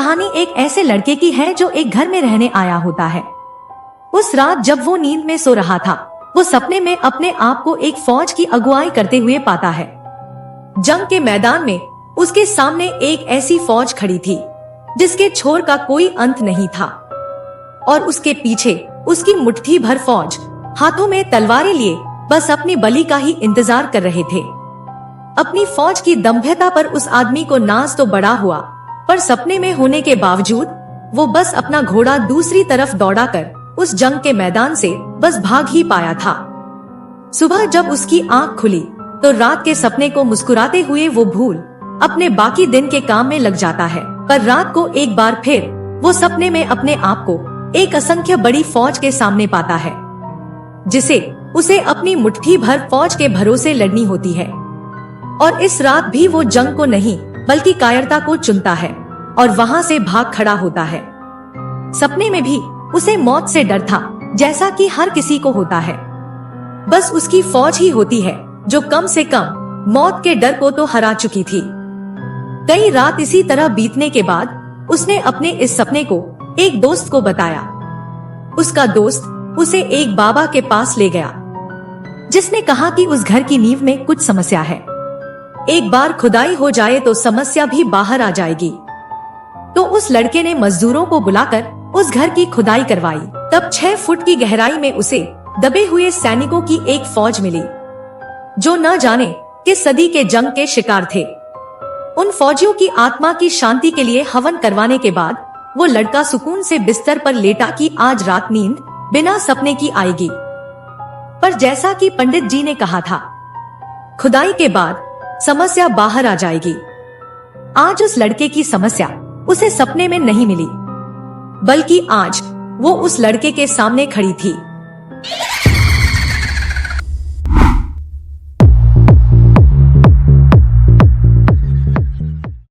कहानी एक ऐसे लड़के की है जो एक घर में रहने आया होता है। उस रात जब वो नींद में सो रहा था, वो सपने में अपने आप को एक फौज की अगुवाई करते हुए पाता है। जंग के मैदान में उसके सामने एक ऐसी फौज खड़ी थी जिसके छोर का कोई अंत नहीं था, और उसके पीछे उसकी मुट्ठी भर फौज हाथों में तलवारें लिए बस अपनी बलि का ही इंतजार कर रहे थे। अपनी फौज की दंभ्यता पर उस आदमी को नाज तो बड़ा हुआ, पर सपने में होने के बावजूद वो बस अपना घोड़ा दूसरी तरफ दौड़ाकर उस जंग के मैदान से बस भाग ही पाया था। सुबह जब उसकी आंख खुली तो रात के सपने को मुस्कुराते हुए वो भूल अपने बाकी दिन के काम में लग जाता है। पर रात को एक बार फिर वो सपने में अपने आप को एक असंख्य बड़ी फौज के सामने पाता है, जिसे उसे अपनी मुट्ठी भर फौज के भरोसे लड़नी होती है। और इस रात भी वो जंग को नहीं बल्कि कायरता को चुनता है और वहाँ से भाग खड़ा होता है। सपने में भी उसे मौत से डर था, जैसा कि हर किसी को होता है। बस उसकी फौज ही होती है जो कम से कम मौत के डर को तो हरा चुकी थी। कई रात इसी तरह बीतने के बाद उसने अपने इस सपने को एक दोस्त को बताया। उसका दोस्त उसे एक बाबा के पास ले गया, जिसने कहा कि उस घर की नींव में कुछ समस्या है। एक बार खुदाई हो जाए तो समस्या भी बाहर आ जाएगी। तो उस लड़के ने मजदूरों को बुलाकर उस घर की खुदाई करवाई। तब 6 फुट की गहराई में उसे दबे हुए सैनिकों की एक फौज मिली, जो न जाने किस सदी के जंग के शिकार थे। उन फौजियों की आत्मा की शांति के लिए हवन करवाने के बाद वो लड़का सुकून से बिस्तर पर लेटा कि आज रात नींद बिना सपने की आएगी। पर जैसा कि पंडित जी ने कहा था, खुदाई के बाद समस्या बाहर आ जाएगी। आज उस लड़के की समस्या उसे सपने में नहीं मिली, बल्कि आज वो उस लड़के के सामने खड़ी थी।